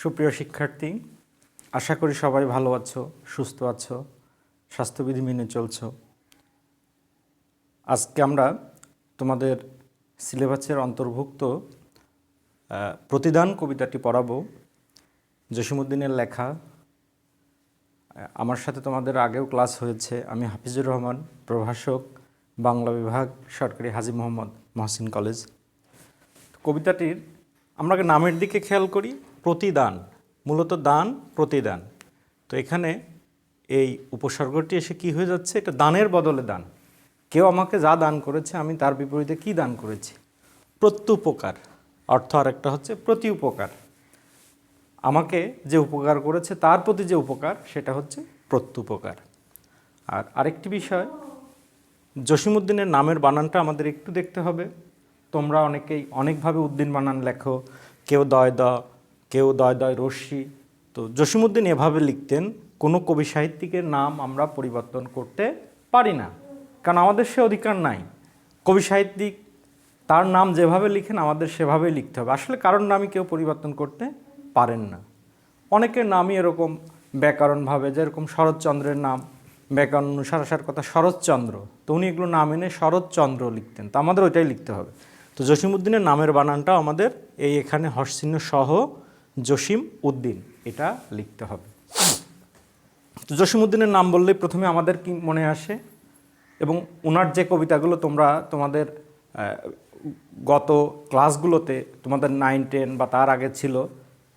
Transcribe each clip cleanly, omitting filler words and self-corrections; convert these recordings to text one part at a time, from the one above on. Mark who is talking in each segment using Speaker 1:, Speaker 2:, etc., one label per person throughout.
Speaker 1: সুপ্রিয় শিক্ষার্থী, আশা করি সবাই ভালো আছো, সুস্থ আছো, স্বাস্থ্যবিধি মেনে চলছো। আজকে আমরা তোমাদের সিলেবাসের অন্তর্ভুক্ত প্রতিদান কবিতাটি পড়াবো। জসিমউদ্দিনের লেখা। আমার সাথে তোমাদের আগেও ক্লাস হয়েছে। আমি হাফিজুর রহমান, প্রভাষক, বাংলা বিভাগ, সরকারি হাজী মোহাম্মদ মহসিন কলেজ। কবিতাটির আমরা নামের দিকে খেয়াল করি। প্রতিদান, মূলত দান, প্রতিদান। তো এখানে এই উপসর্গটি এসে কি হয়ে যাচ্ছে? এটা দানের বদলে দান। কেউ আমাকে যা দান করেছে, আমি তার বিপরীতে কি দান করেছি? প্রত্যুপকার। অর্থ আরেকটা হচ্ছে প্রতি উপকার। আমাকে যে উপকার করেছে তার প্রতি যে উপকার, সেটা হচ্ছে প্রত্যুপকার। আর আরেকটি বিষয়, জসিমউদ্দিনের নামের বানানটা আমাদের একটু দেখতে হবে। তোমরা অনেকেই অনেকভাবে উদ্দিন বানান লেখো, কেউ দয় দ, কেউ দয় দয় রশ্মি। তো জসিমউদ্দিন এভাবে লিখতেন। কোনো কবি সাহিত্যিকের নাম আমরা পরিবর্তন করতে পারি না, কারণ আমাদের সে অধিকার নাই। কবি সাহিত্যিক তার নাম যেভাবে লিখেন আমাদের সেভাবেই লিখতে হবে। আসলে কারোর নামই কেউ পরিবর্তন করতে পারেন না। অনেকের নামই এরকম ব্যাকরণভাবে, যেরকম শরৎচন্দ্রের নাম ব্যাকরণ অনুসার আসার কথা শরৎচন্দ্র, তো উনি এগুলো নাম এনে শরৎচন্দ্র লিখতেন। তো আমাদের ওইটাই লিখতে হবে। তো জসিমউদ্দিনের নামের বানানটাও আমাদের এই এখানে হর্ষচিহ্ন সহ জসিম উদ্দিন, এটা লিখতে হবে। তো জসিমউদ্দিনের নাম বললেই প্রথমে আমাদের কি মনে আসে? এবং ওনার যে কবিতাগুলো তোমরা তোমাদের গত ক্লাসগুলোতে তোমাদের 9, 10 বা তার আগে ছিল,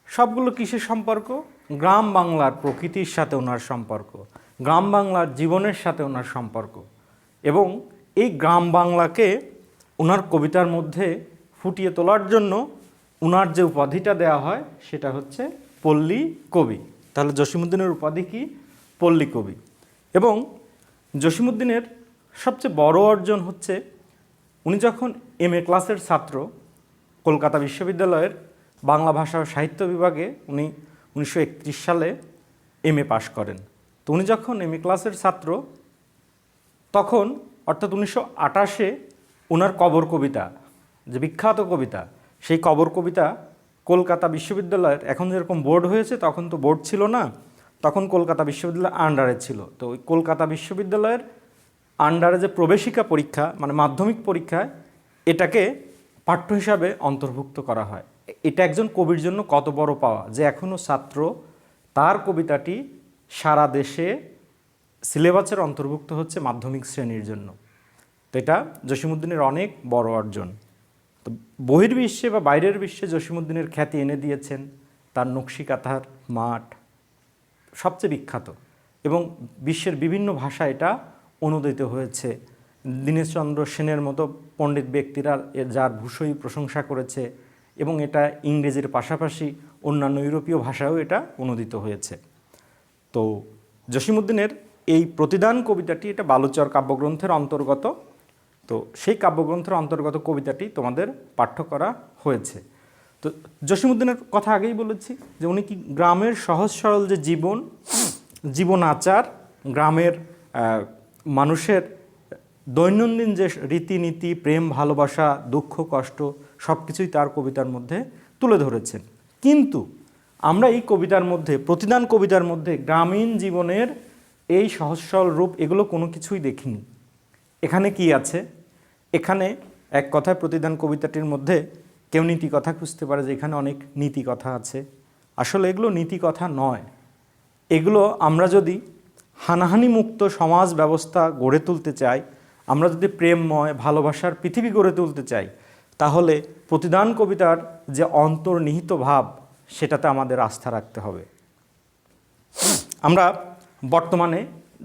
Speaker 1: সবগুলো কিসের সম্পর্ক? গ্রাম বাংলার প্রকৃতির সাথে ওনার সম্পর্ক, গ্রাম বাংলার জীবনের সাথে ওনার সম্পর্ক। এবং এই গ্রাম বাংলাকে ওনার কবিতার মধ্যে ফুটিয়ে তোলার জন্য ওনার যে উপাধিটা দেওয়া হয় সেটা হচ্ছে পল্লী কবি। তাহলে জসিমউদ্দিনের উপাধি কি? পল্লী কবি। এবং জসিমউদ্দিনের সবচেয়ে বড় অর্জন হচ্ছে উনি যখন MA ক্লাসের ছাত্র, কলকাতা বিশ্ববিদ্যালয়ের বাংলা ভাষা ও সাহিত্য বিভাগে উনি 1931 সালে MA পাশ করেন। তো উনি যখন MA ক্লাসের ছাত্র, তখন অর্থাৎ 1928-এ ওনার কবর কবিতা, যে বিখ্যাত কবিতা, সেই কবর কবিতা কলকাতা বিশ্ববিদ্যালয়ের, এখন যেরকম বোর্ড হয়েছে তখন তো বোর্ড ছিল না, তখন কলকাতা বিশ্ববিদ্যালয়ের আন্ডারে ছিল। তো ওই কলকাতা বিশ্ববিদ্যালয়ের আন্ডারে যে প্রবেশিকা পরীক্ষা, মানে মাধ্যমিক পরীক্ষায়, এটাকে পাঠ্য হিসাবে অন্তর্ভুক্ত করা হয়। এটা একজন কবির জন্য কত বড় পাওয়া, যে এখনও ছাত্র, তার কবিতাটি সারা দেশে সিলেবাসের অন্তর্ভুক্ত হচ্ছে মাধ্যমিক শ্রেণীর জন্য। তো এটা জসিমউদ্দিনের অনেক বড় অর্জন। তো বহির্বিশ্বে বা বাইরের বিশ্বে জসিমউদ্দিনের খ্যাতি এনে দিয়েছেন তার নকশি কাঁথার মাঠ, সবচেয়ে বিখ্যাত। এবং বিশ্বের বিভিন্ন ভাষা এটা অনুদিত হয়েছে। দীনেশচন্দ্র সেনের মতো পণ্ডিত ব্যক্তিরা যার ভূষয়ী প্রশংসা করেছে। এবং এটা ইংরেজির পাশাপাশি অন্যান্য ইউরোপীয় ভাষায়ও এটা অনুদিত হয়েছে। তো জসিমউদ্দিনের এই প্রতিদান কবিতাটি, এটা বালুচর কাব্যগ্রন্থের অন্তর্গত। তো সেই কাব্যগ্রন্থের অন্তর্গত কবিতাটি তোমাদের পাঠ্য করা হয়েছে। তো জসিমউদ্দিনের কথা আগেই বলেছি যে উনি কি গ্রামের সহজ সরল যে জীবন আচার, গ্রামের মানুষের দৈনন্দিন যে রীতিনীতি, প্রেম, ভালোবাসা, দুঃখ, কষ্ট, সব কিছুই তার কবিতার মধ্যে তুলে ধরেছেন। কিন্তু আমরা এই কবিতার মধ্যে, প্রতিদান কবিতার মধ্যে, গ্রামীণ জীবনের এই সহজ সরল রূপ, এগুলো কোনো কিছুই দেখিনি। এখানে কি আছে? এখানে এক কথায় প্রতিদান কবিতাটির মধ্যে কেউ নীতি কথা খুঁজতে পারে যে এখানে অনেক নীতি কথা আছে। আসলে এগুলো নীতি কথা নয়। এগুলো আমরা যদি হানাহানি মুক্ত সমাজ ব্যবস্থা গড়ে তুলতে চাই, আমরা যদি প্রেমময় ভালোবাসার পৃথিবী গড়ে তুলতে চাই, তাহলে প্রতিদান কবিতার যে অন্তর্নিহিত ভাব, সেটাতে আমাদের আস্থা রাখতে হবে। আমরা বর্তমানে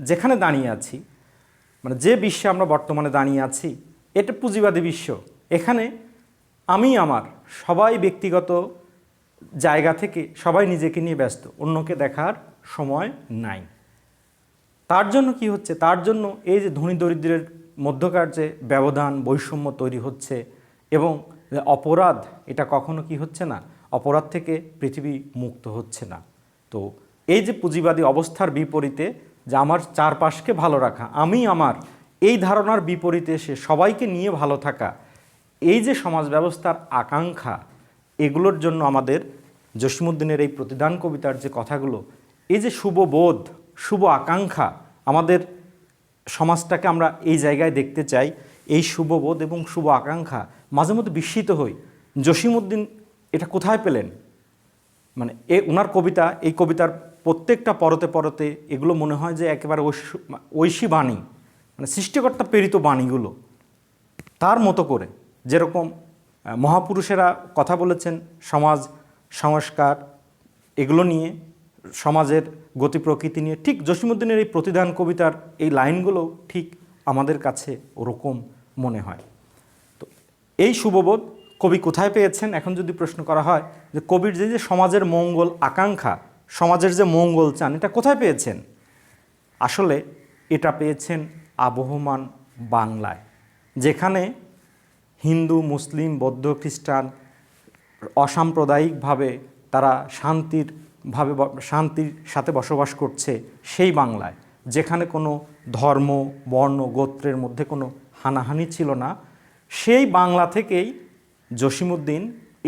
Speaker 1: যেখানে দাঁড়িয়ে আছি, মানে যে বিশ্বে আমরা বর্তমানে দাঁড়িয়ে আছি, এটা পুঁজিবাদী বিশ্ব। এখানে আমি আমার সবাই ব্যক্তিগত জায়গা থেকে সবাই নিজেকে নিয়ে ব্যস্ত, অন্যকে দেখার সময় নাই। তার জন্য কি হচ্ছে? তার জন্য এই যে ধনী দরিদ্রের মধ্যকার যে ব্যবধান, বৈষম্য তৈরি হচ্ছে, এবং অপরাধ, এটা কখনো কি হচ্ছে না, অপরাধ থেকে পৃথিবী মুক্ত হচ্ছে না। তো এই যে পুঁজিবাদী অবস্থার বিপরীতে, যে আমার চারপাশকে ভালো রাখা, আমি আমার, এই ধারণার বিপরীতে এসে সবাইকে নিয়ে ভালো থাকা, এই যে সমাজ ব্যবস্থার আকাঙ্ক্ষা, এগুলোর জন্য আমাদের জসীমউদ্দিনের এই প্রতিদান কবিতার যে কথাগুলো, এই যে শুভ বোধ, শুভ আকাঙ্ক্ষা, আমাদের সমাজটাকে আমরা এই জায়গায় দেখতে চাই, এই শুভবোধ এবং শুভ আকাঙ্ক্ষা মাঝে মধ্যে বিস্মিত হই জসীমউদ্দিন এটা কোথায় পেলেন। মানে ওনার কবিতা, এই কবিতার প্রত্যেকটা পরতে পরতে এগুলো মনে হয় যে একেবারে ঐশী বাণী, মানে সৃষ্টিকর্তা প্রেরিত বাণীগুলো তার মতো করে। যেরকম মহাপুরুষেরা কথা বলেছেন সমাজ সংস্কার এগুলো নিয়ে, সমাজের গতি প্রকৃতি নিয়ে, ঠিক জসীমউদ্দিনের এই প্রতিদান কবিতার এই লাইনগুলো ঠিক আমাদের কাছে ওরকম মনে হয়। তো এই শুভবোধ কবি কোথায় পেয়েছেন, এখন যদি প্রশ্ন করা হয় যে কবির যে সমাজের মঙ্গল আকাঙ্ক্ষা, সমাজের যে মঙ্গল চান, এটা কোথায় পেয়েছেন, আসলে এটা পেয়েছেন আবহমান বাংলায়, যেখানে হিন্দু, মুসলিম, বৌদ্ধ, খ্রিস্টান অসাম্প্রদায়িকভাবে তারা শান্তির সাথে বসবাস করছে, সেই বাংলায়, যেখানে কোনো ধর্ম, বর্ণ, গোত্রের মধ্যে কোনো হানাহানি ছিল না, সেই বাংলা থেকেই জসীমউদ্দিন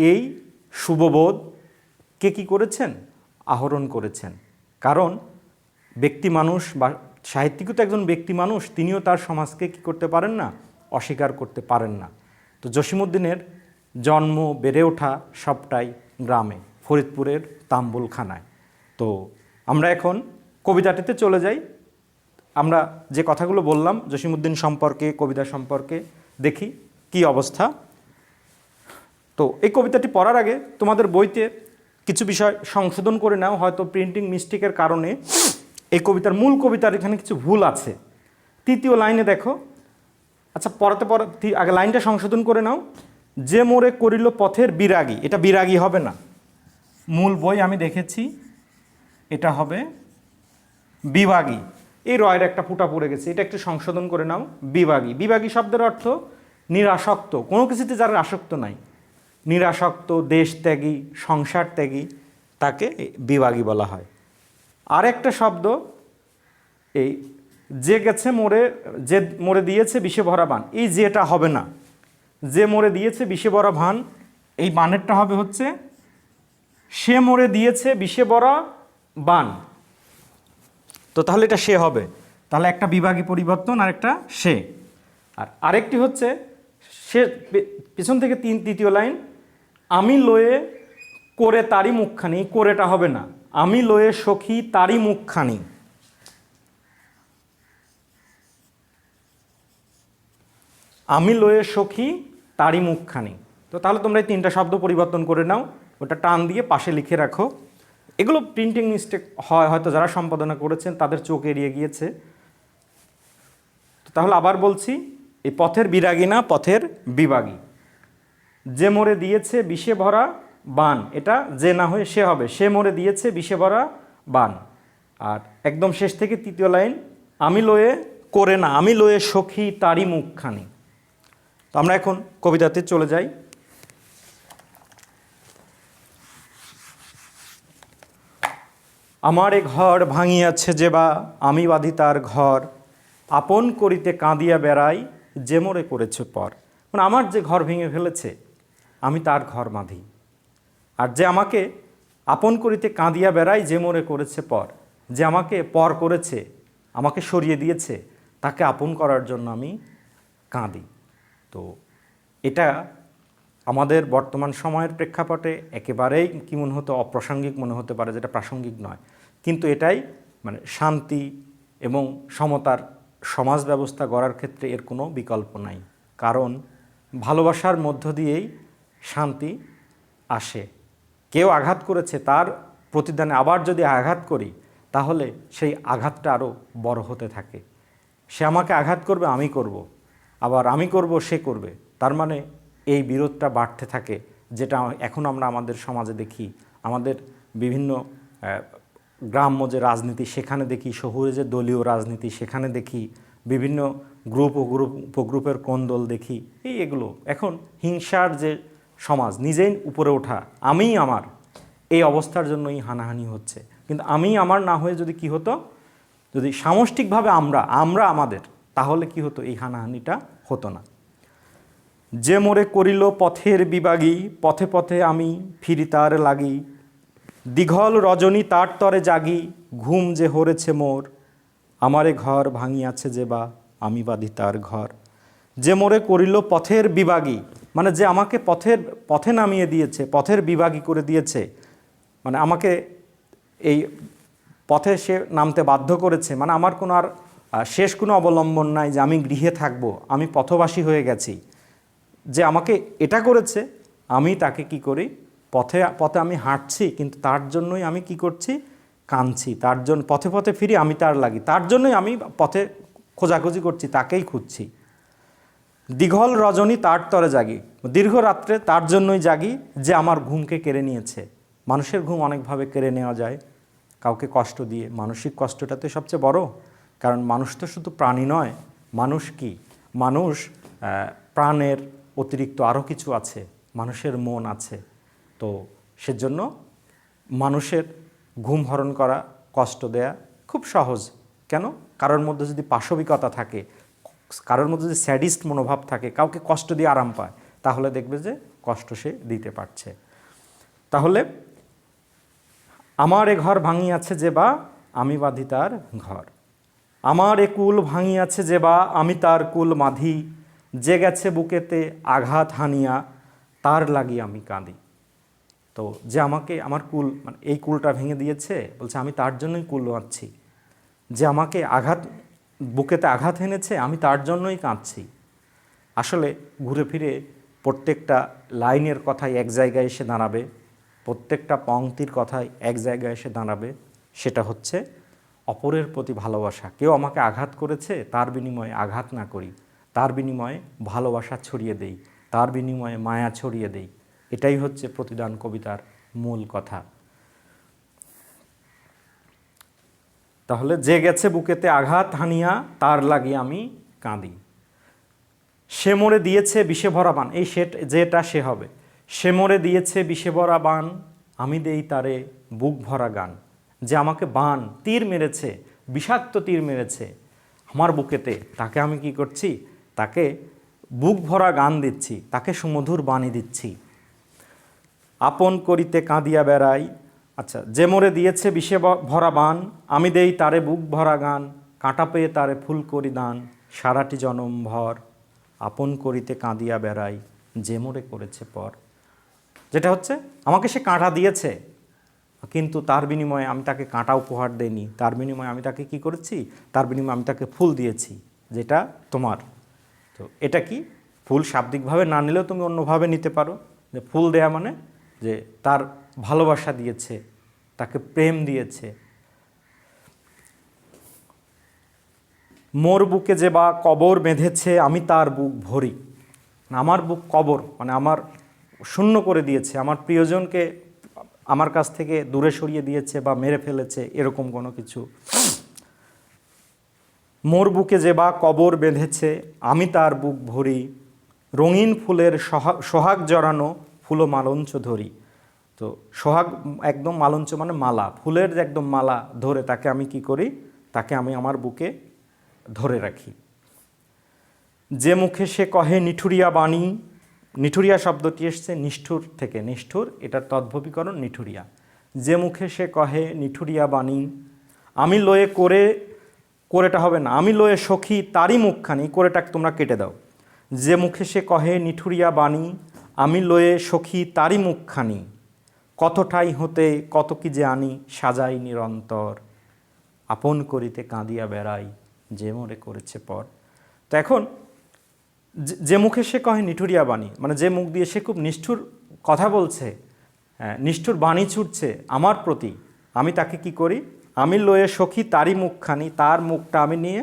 Speaker 1: এই শুভবোধকে কী করেছেন, আহরণ করেছেন। কারণ ব্যক্তি মানুষ বা সাহিত্যিকও তো একজন ব্যক্তি মানুষ, তিনিও তার সমাজকে কী করতে পারেন না, অস্বীকার করতে পারেন না। তো জসীমউদ্দিনের জন্ম, বেড়ে ওঠা সবটাই গ্রামে, ফরিদপুরের তাম্বুলখানায়। তো আমরা এখন কবিতাটিতে চলে যাই। আমরা যে কথাগুলো বললাম জসীমউদ্দিন সম্পর্কে, কবিতা সম্পর্কে, দেখি কি অবস্থা। তো এই কবিতাটি পড়ার আগে তোমাদের বইতে কিছু বিষয় সংশোধন করে নাও, হয়তো প্রিন্টিং মিস্টেকের কারণে এই কবিতার মূল কবিতার এখানে কিছু ভুল আছে। তৃতীয় লাইনে দেখো, আচ্ছা পড়াতে আগে লাইনটা সংশোধন করে নাও। যে মোরে করিল পথের বিরাগী, এটা বিরাগী হবে না, মূল বই আমি দেখেছি এটা হবে বিভাগী। এই রয়ের একটা ফুটা পড়ে গেছে, এটা একটু সংশোধন করে নাও। বিভাগী, বিভাগী শব্দের অর্থ নিরাসক্ত, কোনো কিছুতে যারা আসক্ত নাই, নিরাসক্ত, দেশত্যাগী, সংসার ত্যাগী, তাকে বিভাগী বলা হয়। আর একটা শব্দ এই যে গেছে মোরে, যে মোরে দিয়েছে বিষে ভরা বান, এই যেটা হবে না, যে মোরে দিয়েছে বিষে ভরা ভান, এই বানেরটা হবে হচ্ছে সে মোরে দিয়েছে বিষে ভরা বান। তো তাহলে এটা সে হবে, তাহলে একটা বিভাগী পরিবর্তন আর একটা সে। আর আরেকটি হচ্ছে সে, পিছন থেকে তৃতীয় লাইন, আমি লয়ে করে তারই মুখখানি, করেটা হবে না, আমি লয়ে সখী তারই মুখখানি, আমি লয়ে সখী তারই মুখখানি। তো তাহলে তোমরা এই তিনটা শব্দ পরিবর্তন করে নাও, ওটা টান দিয়ে পাশে লিখে রাখো। এগুলো প্রিন্টিং মিস্টেক হয়, হয়তো যারা সম্পাদনা করেছেন তাদের চোখ এড়িয়ে গিয়েছে। তাহলে আবার বলছি, এই পথের বিরাগী না, পথের বিভাগী। যে মোরে দিয়েছে বিষে ভরা বান, এটা যে না হয়ে সে হবে, সে মোরে দিয়েছে বিষে ভরা বান। আর একদম শেষ থেকে তৃতীয় লাইন, আমি লয়ে করে না, আমি লয়ে সখী তারই মুখখানি। তো আমরা এখন কবিতাতে চলে যাই। আমার এ ঘর ভাঙিয়াছে যেবা, আমি বাঁধি তার ঘর, আপন করিতে কাঁদিয়া বেড়াই, যে মোরে করেছে পর। মানে আমার যে ঘর ভেঙে ফেলেছে আমি তার ঘর বাঁধি, আর যে আমাকে আপন করিতে কাঁদিয়া বেড়াই, যে মোরে করেছে পর, যে আমাকে পর করেছে, আমাকে সরিয়ে দিয়েছে, তাকে আপন করার জন্য আমি কাঁদি। তো এটা আমাদের বর্তমান সময়ের প্রেক্ষাপটে একেবারেই কি মনে হতে, অপ্রাসঙ্গিক মনে হতে পারে, যেটা প্রাসঙ্গিক নয়, কিন্তু এটাই মানে শান্তি এবং সমতার সমাজ ব্যবস্থা গড়ার ক্ষেত্রে এর কোনো বিকল্প নাই। কারণ ভালোবাসার মধ্য দিয়েই শান্তি আসে। কেউ আঘাত করেছে, তার প্রতিদানে আবার যদি আঘাত করি, তাহলে সেই আঘাতটা আরও বড় হতে থাকে। সে আমাকে আঘাত করবে, আমি করব, আবার আমি করব, সে করবে, তার মানে এই বিরোধটা বাড়তে থাকে, যেটা এখন আমরা আমাদের সমাজে দেখি। আমাদের বিভিন্ন গ্রাম্য যে রাজনীতি সেখানে দেখি, শহুরে যে দলীয় রাজনীতি সেখানে দেখি, বিভিন্ন উপগ্রুপের কোন্দল দেখি, এগুলো এখন হিংসার যে সমাজ, নিজেই উপরে ওঠা, আমিই আমার, এই অবস্থার জন্যই হানাহানি হচ্ছে। কিন্তু আমি আমার না হয়ে যদি কি হতো, যদি সামষ্টিকভাবে আমরা আমাদের, তাহলে কি হতো, এই হানাহানিটা হতো না। যে মোরে করিল পথের বিভাগী, পথে পথে আমি ফিরি তার লাগি, দীঘল রজনী তার তরে জাগি, ঘুম যে হরেছে মোর, আমারে ঘর ভাঙিয়াছে যে বা, আমি বাঁধি তার ঘর। যে মোরে করিল পথের বিভাগী, মানে যে আমাকে পথে নামিয়ে দিয়েছে, পথের বিভাগী করে দিয়েছে, মানে আমাকে এই পথে সে নামতে বাধ্য করেছে, মানে আমার কোনো আর শেষ কোনো অবলম্বন নাই যে আমি গৃহে থাকব, আমি পথবাসী হয়ে গেছি। যে আমাকে এটা করেছে, আমি তাকে কি করি, পথে পথে আমি হাঁটছি, কিন্তু তার জন্যই আমি কি করছি, কাঁদছি। তার জন্য পথে পথে ফিরি, আমি তার লাগি, তার জন্যই আমি পথে খোঁজাখুঁজি করছি, তাকেই খুঁজছি। দীঘল রজনী তার তরে জাগি, দীর্ঘ রাত্রে তার জন্যই জাগি যে আমার ঘুমকে কেড়ে নিয়েছে। মানুষের ঘুম অনেকভাবে কেড়ে নেওয়া যায়, কাউকে কষ্ট দিয়ে। মানসিক কষ্টটা তো সবচেয়ে বড়, কারণ মানুষ তো শুধু প্রাণী নয়। মানুষ কি, মানুষ প্রাণের অতিরিক্ত আরও কিছু আছে, মানুষের মন আছে। তো সেজন্য মানুষের ঘুম হরণ করা, কষ্ট দেয়া খুব সহজ। কেন? কারোর মধ্যে যদি পাশবিকতা থাকে, কারোর মধ্যে যদি স্যাডিস্ট মনোভাব থাকে, কাউকে কষ্ট দিয়ে আরাম পায়, তাহলে দেখবে যে কষ্ট সে দিতে পারছে। তাহলে আমার এ ঘর ভাঙিয়াছে যে বা, আমি বাঁধি তার ঘর। আমার এ কুল ভাঙিয়াছে যে বা, আমি তার কুল বাঁধি, যে গেছে বুকেতে আঘাত হানিয়া, তার লাগি আমি কাঁদি। তো যে আমাকে আমার কুল, মানে এই কুলটা ভেঙে দিয়েছে, বলছে আমি তার জন্যই কুল বাঁধছি। যে আমাকে বুকেতে আঘাত এনেছে, আমি তার জন্যই কাঁদছি। আসলে ঘুরে ফিরে প্রত্যেকটা লাইনের কথাই এক জায়গায় এসে দাঁড়াবে, প্রত্যেকটা পংক্তির কথাই এক জায়গায় এসে দাঁড়াবে। সেটা হচ্ছে অপরের প্রতি ভালোবাসা। কেউ আমাকে আঘাত করেছে, তার বিনিময়ে আঘাত না করি, তার বিনিময়ে ভালোবাসা ছড়িয়ে দেই, তার বিনিময়ে মায়া ছড়িয়ে দেই। এটাই হচ্ছে প্রতিদান কবিতার মূল কথা। তাহলে যে গেছে বুকেতে আঘাত হানিয়া, তার লাগি আমি কাঁদি। সে মোরে দিয়েছে বিষে ভরা বান, এই যেটা সে হবে। সে মোরে দিয়েছে বিষে ভরা বান, আমি দেই তারে বুক ভরা গান। যে আমাকে বান, তীর মেরেছে, বিষাক্ত তীর মেরেছে আমার বুকেতে, তাকে আমি কি করছি, তাকে বুক ভরা গান দিচ্ছি, তাকে সুমধুর বাণী দিচ্ছি। আপন করিতে কাঁদিয়া বেড়াই, আচ্ছা, যে মোরে দিয়েছে বিষে ভরা বান, আমি দেই তারে বুক ভরা গান, কাঁটা পেয়ে তারে ফুল করি দান, সারাটি জনম ভর আপন করিতে কাঁদিয়া বেড়াই, যে মোরে করেছে পর। যেটা হচ্ছে আমাকে সে কাঁটা দিয়েছে, কিন্তু তার বিনিময়ে আমি তাকে কাঁটা উপহার দেইনি, তার বিনিময়ে আমি তাকে কি করেছি, তার বিনিময়ে আমি তাকে ফুল দিয়েছি, যেটা তোমার। তো এটা কি, ফুল শাব্দিকভাবে না নিলেও তুমি অন্যভাবে নিতে পারো, যে ফুল দেয়া মানে যে তার ভালোবাসা দিয়েছে, তাকে প্রেম দিয়েছে। মোর বুকে যে বা কবর বেঁধেছে, আমি তার বুক ভরি। আমার বুক কবর, মানে আমার শূন্য করে দিয়েছে, আমার প্রিয়জনকে আমার কাছ থেকে দূরে সরিয়ে দিয়েছে বা মেরে ফেলেছে, এরকম কোনো কিছু। মোর বুকে যে বা কবর বেঁধেছে, আমি তার বুক ভরি, রঙিন ফুলের সোহাগ জড়ানো ফুল মালঞ্চ ধরি। তো সোহাগ একদম মালঞ্চ মানে মালা, ফুলের একদম মালা ধরে তাকে আমি কি করি, তাকে আমি আমার বুকে ধরে রাখি। যে মুখে সে কহে নিঠুরিয়া বাণী, নিঠুরিয়া শব্দটি এসছে নিষ্ঠুর থেকে, নিষ্ঠুর এটার তদ্ভবীকরণ নিঠুরিয়া। যে মুখে সে কহে নিঠুরিয়া বাণী, আমি লয়ে করেটা হবে না, আমি লয়ে সখী তারই মুখখানি, করেটাকে তোমরা কেটে দাও। যে মুখে সে কহে নিঠুরিয়া বাণী, আমি লয়ে সখী তারই মুখখানি, কতটাই হতে কত কি যে আনি, সাজাই নিরন্তর আপন করিতে কাঁদিয়া বেড়াই, যে মোরে করেছে পর। তো এখন যে মুখে সে কহে নিঠুরিয়া বাণী, মানে যে মুখ দিয়ে সে খুব নিষ্ঠুর কথা বলছে, নিষ্ঠুর বাণী ছুটছে আমার প্রতি, আমি তাকে কি করি, আমি লয়ে সখী তারই মুখখানি, তার মুখটা আমি নিয়ে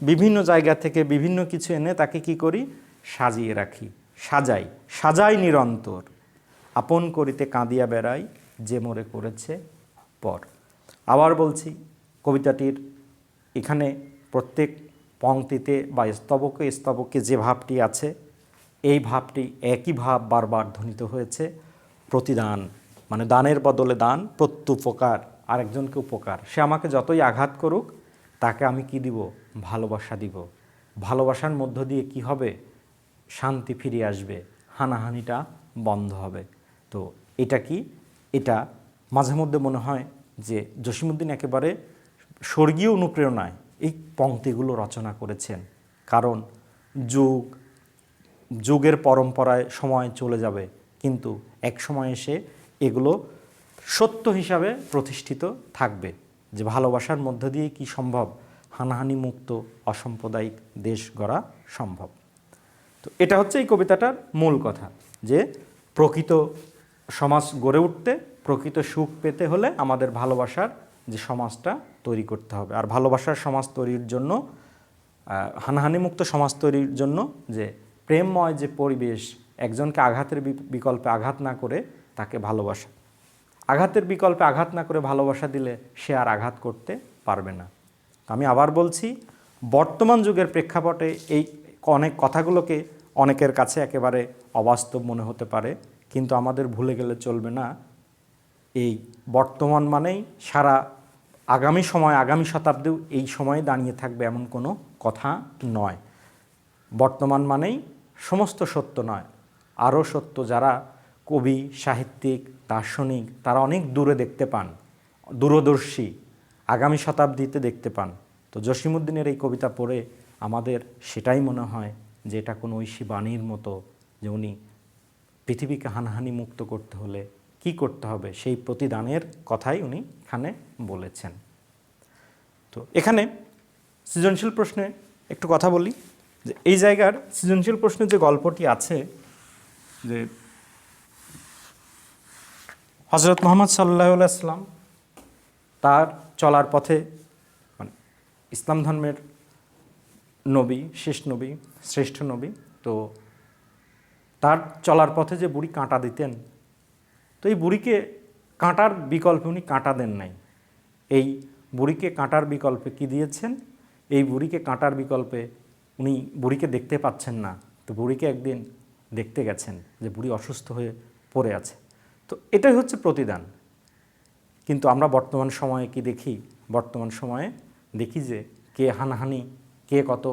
Speaker 1: বিভিন্ন জায়গা থেকে বিভিন্ন কিছু এনে তাকে কি করি, সাজিয়ে রাখি, সাজাই নিরন্তর আপন করিতে কাঁদিয়া বেড়াই, যে মোরে করেছে পর। আবার বলছি, কবিতাটির এখানে প্রত্যেক পংক্তিতে বা স্তবকে স্তবকে যে ভাবটি আছে, এই ভাবটি একই ভাব বারবার ধ্বনিত হয়েছে। প্রতিদান, মানে দানের বদলে দান, প্রত্যুপকার, আরেকজনকে উপকার। সে আমাকে যতই আঘাত করুক, তাকে আমি কি দিব, ভালোবাসা দিব। ভালোবাসার মধ্য দিয়ে কি হবে, শান্তি ফিরে আসবে, হানাহানিটা বন্ধ হবে। তো এটা কি, এটা মাঝে মধ্যে মনে হয় যে জসীমউদ্দীন একেবারে স্বর্গীয় অনুপ্রেরণায় এই পংক্তিগুলো রচনা করেছেন। কারণ যুগের পরম্পরায় সময় চলে যাবে, কিন্তু এক সময় এসে এগুলো সত্য হিসাবে প্রতিষ্ঠিত থাকবে যে ভালোবাসার মধ্য দিয়ে কি সম্ভব, হানাহানি মুক্ত অসাম্প্রদায়িক দেশ গড়া সম্ভব। তো এটা হচ্ছে এই কবিতাটার মূল কথা, যে প্রকৃত সমাজ গড়ে উঠতে, প্রকৃত সুখ পেতে হলে আমাদের ভালোবাসার যে সমাজটা তৈরি করতে হবে। আর ভালোবাসার সমাজ তৈরির জন্য, হানাহানিমুক্ত সমাজ তৈরির জন্য যে প্রেমময় যে পরিবেশ, একজনকে আঘাতের বিকল্পে আঘাত না করে তাকে ভালোবাসা, আঘাতের বিকল্পে আঘাত না করে ভালোবাসা দিলে সে আর আঘাত করতে পারবে না। আমি আবার বলছি, বর্তমান যুগের প্রেক্ষাপটে এই অনেক কথাগুলোকে অনেকের কাছে একেবারে অবাস্তব মনে হতে পারে, কিন্তু আমাদের ভুলে গেলে চলবে না, এই বর্তমান মানেই সারা আগামী সময়, আগামী শতাব্দীও এই সময়ে দাঁড়িয়ে থাকবে এমন কোনো কথা নয়। বর্তমান মানেই সমস্ত সত্য নয়, আরও সত্য। যারা কবি, সাহিত্যিক, দার্শনিক, তারা অনেক দূরে দেখতে পান, দূরদর্শী, আগামী শতাব্দীতে দেখতে পান। তো জসীমউদ্দীনের এই কবিতা পড়ে আমাদের সেটাই মনে হয় যে এটা কোনো ঐশী বাণীর মতো, যে উনি পৃথিবীকে হানাহানি মুক্ত করতে হলে কি করতে হবে সেই প্রতিদানের কথাই উনি এখানে বলেছেন। তো এখানে সৃজনশীল প্রশ্নে একটু কথা বলি, যে এই জায়গার সৃজনশীল প্রশ্নের যে গল্পটি আছে, যে হযরত মুহাম্মদ সাল্লাল্লাহু আলাইহি ওয়াসাল্লাম তার চলার পথে, মানে ইসলাম ধর্মের নবী, শেষ নবী, শ্রেষ্ঠ নবী, তো তার চলার পথে যে বুড়ি কাঁটা দিতেন, তো এই বুড়িকে কাঁটার বিকল্পে উনি কাঁটা দেন নাই। এই বুড়িকে কাঁটার বিকল্পে কি দিয়েছেন? এই বুড়িকে কাঁটার বিকল্পে উনি বুড়িকে দেখতে পাচ্ছেন না, তো বুড়িকে একদিন দেখতে গেছেন যে বুড়ি অসুস্থ হয়ে পড়ে আছে। তো এটাই হচ্ছে প্রতিদান। কিন্তু আমরা বর্তমান সময়ে কি দেখি? বর্তমান সময়ে দেখি যে কে হানাহানি, কে কত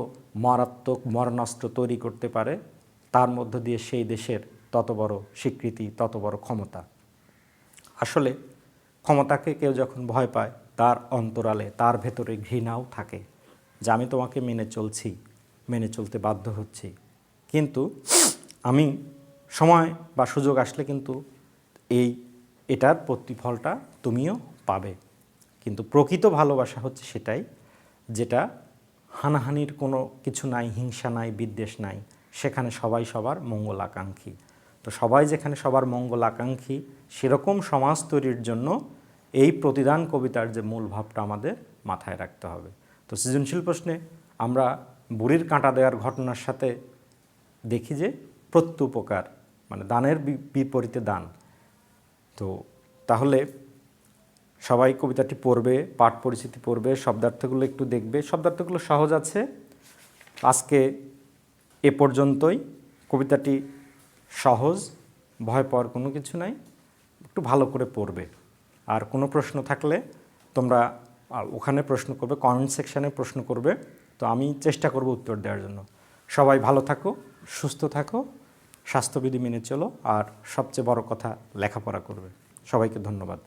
Speaker 1: মারাত্মক মরণাস্ত্র তৈরি করতে পারে, তার মধ্য দিয়ে সেই দেশের তত বড় স্বীকৃতি, তত বড় ক্ষমতা। আসলে ক্ষমতাকে কেউ যখন ভয় পায়, তার অন্তরালে, তার ভেতরে ঘৃণাও থাকে, যে আমি তোমাকে মেনে চলছি, মেনে চলতে বাধ্য হচ্ছি, কিন্তু আমি সময় বা সুযোগ আসলে কিন্তু এটার প্রতিফলটা তুমিও পাবে। কিন্তু প্রকৃত ভালোবাসা হচ্ছে সেটাই, যেটা হানাহানির কোনো কিছু নাই, হিংসা নাই, বিদ্বেষ নাই, সেখানে সবাই সবার মঙ্গল আকাঙ্ক্ষী। তো সবাই যেখানে সবার মঙ্গল আকাঙ্ক্ষী, সেরকম সমাজ তৈরির জন্য এই প্রতিদান কবিতার যে মূল ভাবটা আমাদের মাথায় রাখতে হবে। তো সৃজনশীল প্রশ্নে আমরা বুড়ির কাঁটা দেওয়ার ঘটনার সাথে দেখি যে প্রত্যুপকার, মানে দানের বিপরীতে দান। তো তাহলে সবাই কবিতাটি পড়বে, পাঠ পরিচিতি পড়বে, শব্দার্থগুলো একটু দেখবে। শব্দার্থগুলো সহজ আছে। আজকে এ পর্যন্তই। কবিতাটি সহজ, ভয় পাওয়ার কোনো কিছু নাই, একটু ভালো করে পড়বে। আর কোনো প্রশ্ন থাকলে তোমরা ওখানে প্রশ্ন করবে, কমেন্ট সেকশানে প্রশ্ন করবে, তো আমি চেষ্টা করব উত্তর দেওয়ার জন্য। সবাই ভালো থাকো, সুস্থ থাকো, স্বাস্থ্যবিধি মেনে চলো, আর সবচেয়ে বড় কথা লেখাপড়া করবে। সবাইকে ধন্যবাদ।